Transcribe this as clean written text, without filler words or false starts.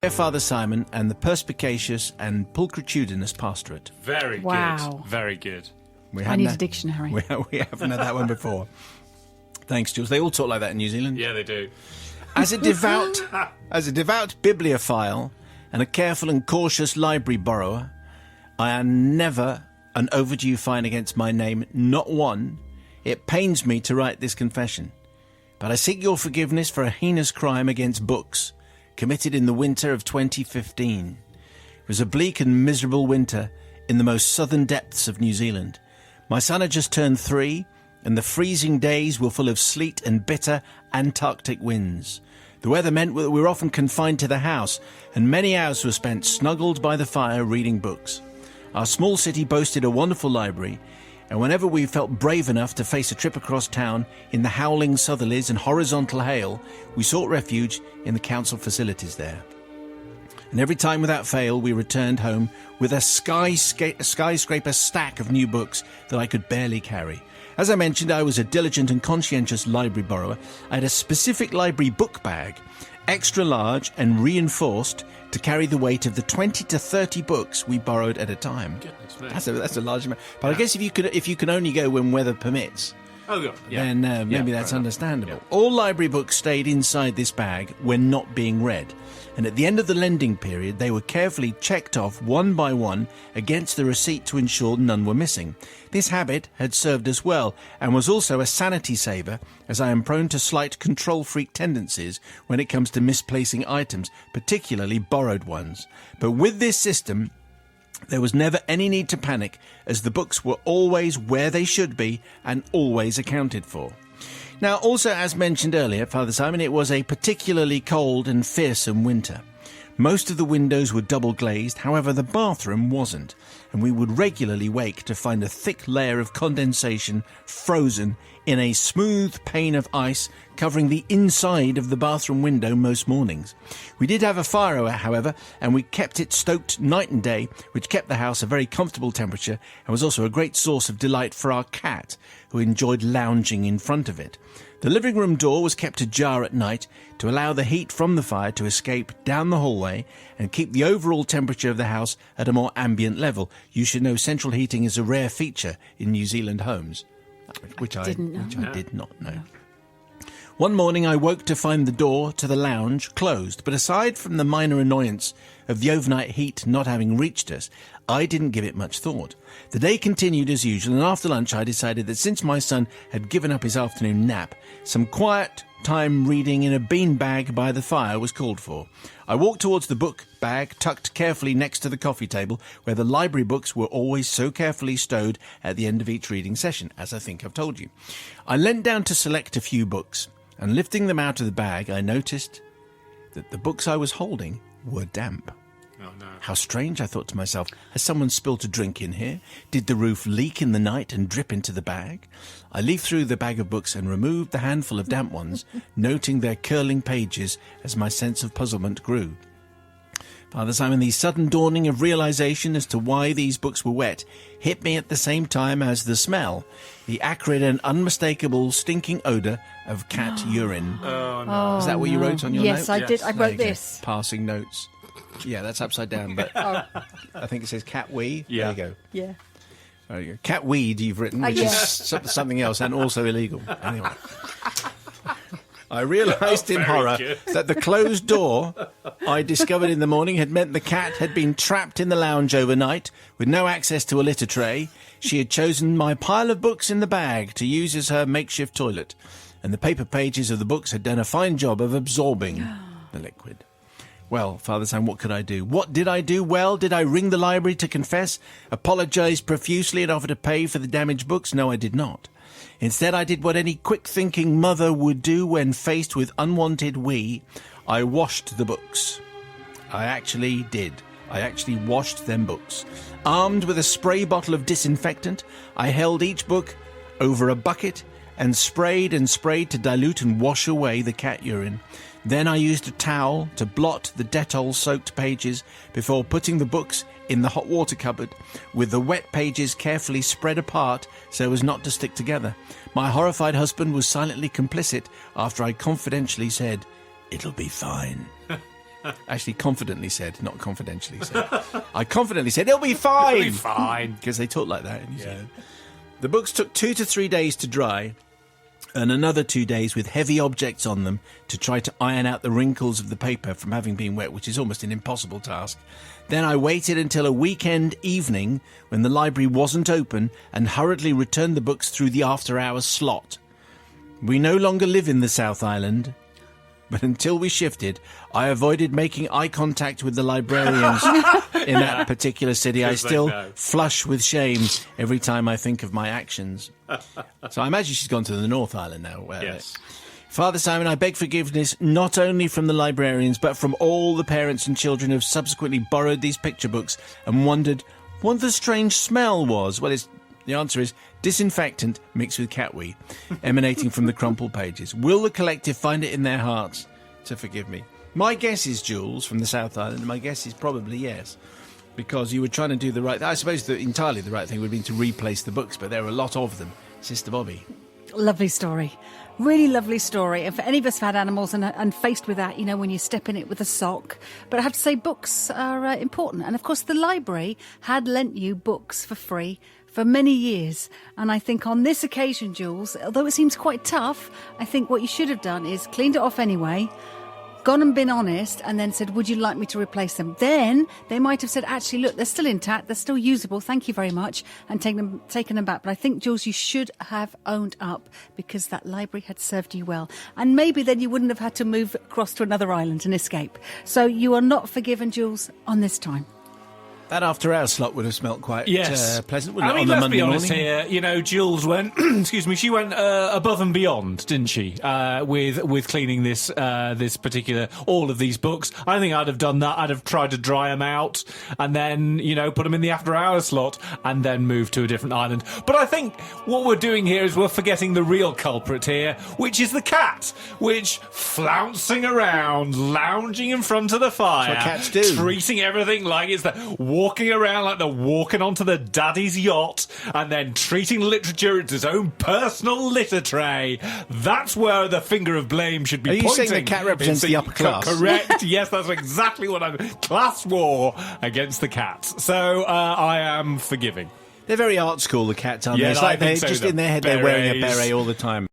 Father Simon and the perspicacious and pulchritudinous pastorate. Very Wow. good. Very good. I need a dictionary. We haven't had that one before. Thanks, Jules. They all talk like that in New Zealand. Yeah, they do. As a devout bibliophile and a careful and cautious library borrower, I am never an overdue fine against my name, not one. It pains me to write this confession, but I seek your forgiveness for a heinous crime against books committed in the winter of 2015. It was a bleak and miserable winter in the most southern depths of New Zealand. My son had just turned 3, and the freezing days were full of sleet and bitter Antarctic winds. The weather meant that we were often confined to the house, and many hours were spent snuggled by the fire reading books. Our small city boasted a wonderful library, and whenever we felt brave enough to face a trip across town in the howling southerlies and horizontal hail, we sought refuge in the council facilities there. And every time without fail we returned home with a skyscraper stack of new books that I could barely carry. As I mentioned, I was a diligent and conscientious library borrower. I had a specific library book bag, extra large and reinforced, to carry the weight of the 20 to 30 books we borrowed at a time. Goodness me. That's a large amount. But I guess if you can only go when weather permits, then maybe that's understandable. Yeah. All library books stayed inside this bag when not being read, and at the end of the lending period they were carefully checked off one by one against the receipt to ensure none were missing. This habit had served us well and was also a sanity saver, as I am prone to slight control freak tendencies when it comes to misplacing items, particularly borrowed ones. But with this system there was never any need to panic, as the books were always where they should be and always accounted for. Now, also, as mentioned earlier, Father Simon, it was a particularly cold and fearsome winter. Most of the windows were double glazed, however the bathroom wasn't, and we would regularly wake to find a thick layer of condensation frozen in a smooth pane of ice covering the inside of the bathroom window most mornings. We did have a fire, however, and we kept it stoked night and day, which kept the house a very comfortable temperature and was also a great source of delight for our cat, who enjoyed lounging in front of it. The living room door was kept ajar at night to allow the heat from the fire to escape down the hallway and keep the overall temperature of the house at a more ambient level. You should know central heating is a rare feature in New Zealand homes, which I did not know. One morning I woke to find the door to the lounge closed, but aside from the minor annoyance of the overnight heat not having reached us, I didn't give it much thought. The day continued as usual, and after lunch I decided that since my son had given up his afternoon nap, some quiet time reading in a beanbag by the fire was called for. I walked towards the book bag tucked carefully next to the coffee table, where the library books were always so carefully stowed at the end of each reading session, as I think I've told you. I leant down to select a few books, and lifting them out of the bag, I noticed that the books I was holding were damp. Oh, no. How strange, I thought to myself. Has someone spilt a drink in here? Did the roof leak in the night and drip into the bag? I leafed through the bag of books and removed the handful of damp ones, noting their curling pages as my sense of puzzlement grew. Father Simon, the sudden dawning of realization as to why these books were wet hit me at the same time as the smell, the acrid and unmistakable stinking odour of cat urine. Oh, no. Is that what you wrote on your note? Yes, I did. I There wrote you go. this. Passing notes. Yeah, that's upside down, but I think it says cat wee. Yeah. There you go. Yeah. There you go. Cat weed you've written, which yeah. is something else and also illegal. Anyway. I realised in horror good. that the closed door I discovered in the morning had meant the cat had been trapped in the lounge overnight with no access to a litter tray. She had chosen my pile of books in the bag to use as her makeshift toilet, and the paper pages of the books had done a fine job of absorbing the liquid. Well, Father Sam, what could I do? What did I do? Well, did I ring the library to confess, apologise profusely and offer to pay for the damaged books? No, I did not. Instead, I did what any quick-thinking mother would do when faced with unwanted wee. I washed the books. I actually did. I actually washed them books. Armed with a spray bottle of disinfectant, I held each book over a bucket and sprayed to dilute and wash away the cat urine. Then I used a towel to blot the Dettol-soaked pages before putting the books in the hot water cupboard, with the wet pages carefully spread apart so as not to stick together. My horrified husband was silently complicit after I confidentially said, "It'll be fine." Actually, confidently said, not confidentially said. I confidently said, it'll be fine. It'll be fine. Because they talk like that in New Zealand. The books took 2 to 3 days to dry, and another 2 days with heavy objects on them to try to iron out the wrinkles of the paper from having been wet, which is almost an impossible task. Then I waited until a weekend evening when the library wasn't open and hurriedly returned the books through the after-hours slot. We no longer live in the South Island, but until we shifted, I avoided making eye contact with the librarians in that particular city. I still flush with shame every time I think of my actions. So I imagine she's gone to the North Island now. Yes. Father Simon, I beg forgiveness not only from the librarians, but from all the parents and children who have subsequently borrowed these picture books and wondered what the strange smell was. Well, the answer is disinfectant mixed with cat wee, emanating from the crumpled pages. Will the collective find it in their hearts to forgive me? My guess is, Jules, from the South Island, my guess is probably yes, because you were trying to do the right thing. I suppose that entirely the right thing would have been to replace the books, but there are a lot of them. Sister Bobby. Lovely story. Really lovely story. If any of us have had animals and faced with that, when you step in it with a sock. But I have to say books are important. And of course, the library had lent you books for free for many years. And I think on this occasion, Jules, although it seems quite tough, I think what you should have done is cleaned it off anyway, gone and been honest, and then said, would you like me to replace them? Then they might have said, actually, look, they're still intact, they're still usable, thank you very much, and taken them back. But I think, Jules, you should have owned up because that library had served you well. And maybe then you wouldn't have had to move across to another island and escape. So you are not forgiven, Jules, on this time. That after-hours slot would have smelt quite pleasant, wouldn't it? I mean, on the let's Monday be honest morning? here. Jules went, excuse me, she went above and beyond, didn't she? With cleaning this particular, all of these books. I think I'd have done that. I'd have tried to dry them out and then, put them in the after-hours slot and then move to a different island. But I think what we're doing here is we're forgetting the real culprit here, which is the cat, which flouncing around, lounging in front of the fire. That's what cats do. Treating everything like it's the walking around like they're walking onto the daddy's yacht and then treating literature as its own personal litter tray. That's where the finger of blame should be pointing. Are you saying the cat represents the upper class? Correct. Yes, that's exactly what I'm... Class war against the cats. So I am forgiving. They're very art school, the cats, aren't they? Yeah, It's like I think they're so. just in their head, they're wearing a beret all the time.